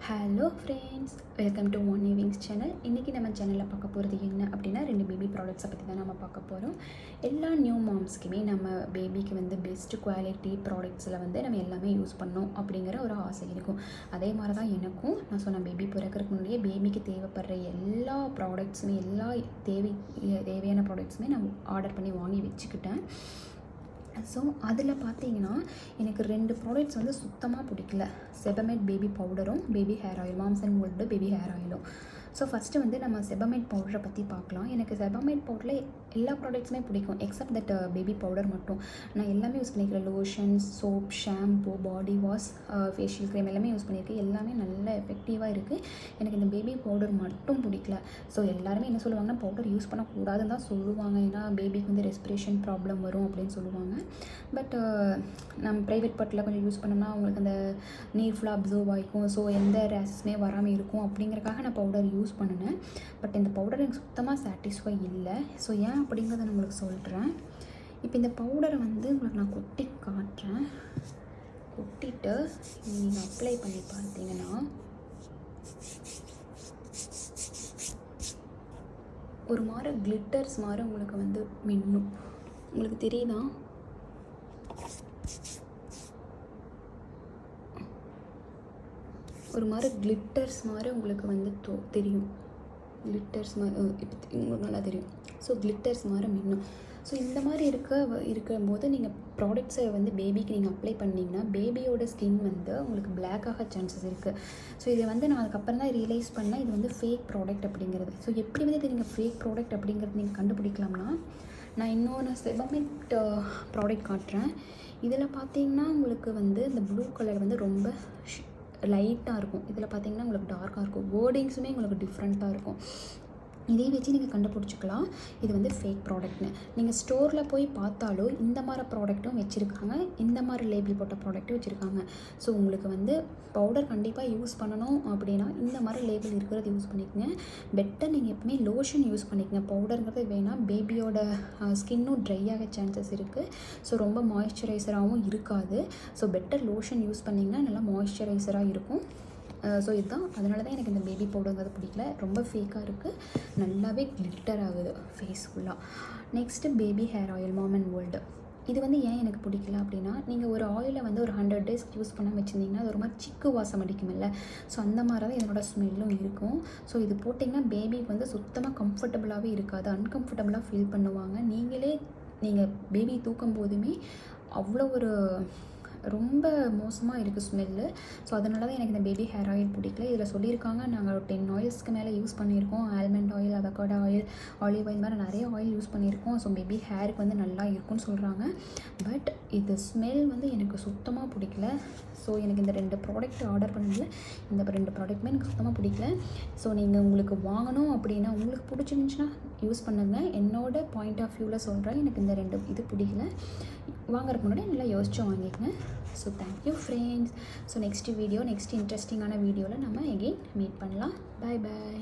Hello friends, welcome to only wings channel. இன்றைக்கி நம்ம சேனலில் பார்க்க போகிறது என்ன அப்படின்னா 2 பேபி ப்ராடக்ட்ஸை பற்றி தான் நம்ம பார்க்க போகிறோம். எல்லா நியூ மாம்ஸ்க்குமே நம்ம பேபிக்கு பெஸ்ட் குவாலிட்டி ப்ராடக்ட்ஸில் நம்ம எல்லாமே யூஸ் பண்ணோம் அப்படிங்கிற ஒரு ஆசை இருக்கும். அதே மாதிரி தான் எனக்கும். நான் சொன்ன பேபி பிறக்கிறதுக்கு முன்னாடியே பேபிக்கு தேவைப்படுற எல்லா ப்ராடக்ட்ஸுமே தேவையான ப்ராடக்ட்ஸுமே நான் ஆர்டர் பண்ணி வாங்கி வச்சுக்கிட்டேன். ஸோ அதில் பார்த்தீங்கன்னா எனக்கு 2 ப்ராடக்ட்ஸ் சுத்தமாக பிடிக்கல. செபமேட் பேபி பவுடரும் baby hair oil, moms and mould baby hair ஆயிலும். ஸோ ஃபஸ்ட்டு நம்ம செபமேட் பவுடரை பற்றி பார்க்கலாம். எனக்கு செபமேட் பவுடரில் எல்லா ப்ராடக்ட்ஸுமே பிடிக்கும் எக்ஸப்ட் தட் பேபி பவுடர் மட்டும். நான் எல்லாமே யூஸ் பண்ணியிருக்கேன். Lotions, soap, shampoo, body wash, facial cream எல்லாமே யூஸ் பண்ணியிருக்கேன். எல்லாமே நல்ல எஃபெக்டிவாக இருக்குது. எனக்கு இந்த பேபி பவுடர் மட்டும் பிடிக்கல. ஸோ எல்லாருமே என்ன சொல்லுவாங்கன்னா பவுடர் யூஸ் பண்ணக்கூடாதுன்னு தான் சொல்லுவாங்க. ஏன்னா பேபிக்கு ரெஸ்பிரேஷன் ப்ராப்ளம் வரும் அப்படின்னு சொல்லுவாங்க. பட் நம்ம ப்ரைவேட் பார்ட்டில் கொஞ்சம் யூஸ் பண்ணோம்னா அவங்களுக்கு அந்த நீர் ஃபுல்லாக அப்சர்வ் ஆகிக்கும். ஸோ எந்த ரேஷஸுமே வராமல் இருக்கும் அப்படிங்கிறக்காக நான் பவுடர் யூஸ் பண்ணினேன். பட் இந்த பவுடர் எனக்கு சுத்தமாக சாட்டிஸ்ஃபை இல்லை. ஸோ ஏன் அப்படிங்கிறத நான் உங்களுக்கு சொல்கிறேன். இப்போ இந்த பவுடரை உங்களுக்கு நான் கொட்டி காட்டுறேன். கொட்டிட்டு நீங்கள் அப்ளை பண்ணி பார்த்தீங்கன்னா ஒரு மாதிரி கிளிட்டர்ஸ் மாதிரி உங்களுக்கு மின்னும். உங்களுக்கு தெரியுதா? ஒரு மாதிரி கிளிட்டர்ஸ் மாதிரி உங்களுக்கு தெரியும். கிளிட்டர்ஸ் மாதிரி இப்போ உங்களுக்கு நல்லா தெரியும். ஸோ கிளிட்டர்ஸ் மாதிரி மின்னும். ஸோ இந்த மாதிரி இருக்கும்போது நீங்கள் ப்ராடக்ட்ஸை பேபிக்கு நீங்கள் அப்ளை பண்ணிங்கன்னா பேபியோட ஸ்கின் உங்களுக்கு பிளாக் ஆக சான்சஸ் இருக்குது. ஸோ இதை நான் அதுக்கப்புறம் தான் ரியலைஸ் பண்ணேன் இது ஃபேக் ப்ராடக்ட் அப்படிங்கிறது. ஸோ எப்படி இது நீங்கள் ஃபேக் ப்ராடக்ட் அப்படிங்கிறது நீங்கள் கண்டுபிடிக்கலாம்னா, நான் இன்னொன்று செபமேட் ப்ராடக்ட் காட்டுறேன். இதில் பார்த்தீங்கன்னா உங்களுக்கு இந்த ப்ளூ கலர் ரொம்ப லைட்டாக இருக்கும். இதில் பார்த்தீங்கன்னா உங்களுக்கு டார்க்காக இருக்கும். வேர்டிங்ஸுமே உங்களுக்கு டிஃப்ரெண்ட்டாக இருக்கும். இதே வச்சு நீங்கள் கண்டுபிடிச்சிக்கலாம் இது ஃபேக் ப்ராடக்ட்னு. நீங்கள் ஸ்டோரில் போய் பார்த்தாலும் இந்த மாதிரி ப்ராடக்ட்டும் வச்சுருக்காங்க, இந்த மாதிரி லேபிள் போட்ட ப்ராடக்ட்டும் வச்சுருக்காங்க. ஸோ உங்களுக்கு பவுடர் கண்டிப்பாக யூஸ் பண்ணணும் அப்படின்னா இந்த மாதிரி லேபிள் இருக்கிறது யூஸ் பண்ணிக்கோங்க. பெட்டர் நீங்கள் எப்பவுமே லோஷன் யூஸ் பண்ணிக்கோங்க. பவுடருங்கிறது வேணால் பேபியோட ஸ்கின்னும் ட்ரை ஆக சான்சஸ் இருக்குது. ஸோ ரொம்ப மாய்ஸ்சரைசராகவும் இருக்காது. ஸோ பெட்டர் லோஷன் யூஸ் பண்ணிங்கன்னா நல்லா மாய்ஸ்சரைசராக இருக்கும். ஸோ இதுதான், அதனால தான் எனக்கு இந்த பேபி பவுடருங்கிறது பிடிக்கல. ரொம்ப ஃபேக்காக இருக்குது, நல்லாவே கிளிட்டர் ஆகுது ஃபேஸ் ஃபுல்லாக. Next baby hair oil mom and world. இது ஏன் எனக்கு பிடிக்கல அப்படின்னா, நீங்கள் ஒரு ஆயிலை ஒரு 100 days யூஸ் பண்ணாமல் வச்சுருந்தீங்கன்னா அது ஒரு மாதிரி சிக்கு வாசம் அடிக்குமில்ல. ஸோ அந்த மாதிரி தான் இதனோட ஸ்மெல்லும் இருக்கும். ஸோ இது போட்டிங்கன்னா பேபிக்கு சுத்தமாக கம்ஃபர்டபுளாகவே இருக்காது, அன்கம்ஃபர்டபுளாக ஃபீல் பண்ணுவாங்க. நீங்கள் பேபி தூக்கும் போதுமே அவ்வளோ ஒரு ரொம்ப மோசமாக இருக்குது ஸ்மெல்லு. ஸோ அதனால தான் எனக்கு இந்த பேபி ஹேர் ஆயில் பிடிக்கல. இதில் சொல்லியிருக்காங்க நாங்கள் 10 ஆயில்ஸ்க்கு மேலே யூஸ் பண்ணியிருக்கோம். Almond oil, avocado oil, olive oil மாதிரி நிறைய ஆயில் யூஸ் பண்ணியிருக்கோம். ஸோ பேபி ஹேருக்கு நல்லா இருக்கும்னு சொல்கிறாங்க. பட் இது ஸ்மெல் எனக்கு சுத்தமாக பிடிக்கல. ஸோ எனக்கு இந்த 2 ப்ராடக்ட் ஆர்டர் பண்ணதில் இந்த 2 ப்ராடக்ட்டுமே எனக்கு சுத்தமாக பிடிக்கல. ஸோ நீங்கள் உங்களுக்கு வாங்கணும் அப்படின்னா உங்களுக்கு பிடிச்சிருந்துச்சுன்னா யூஸ் பண்ணுங்கள். என்னோட பாயிண்ட் ஆஃப் வியூவில் சொல்கிறேன். எனக்கு இந்த 2 இது பிடிக்கல. வாங்குறதுக்கு முன்னாடி நல்லா யோசிச்சு வாங்கிக்கங்க. So thank you friends. So next இன்ட்ரெஸ்டிங்கான வீடியோவில் நம்ம எகெயின் மீட் பண்ணலாம். பாய் பாய்.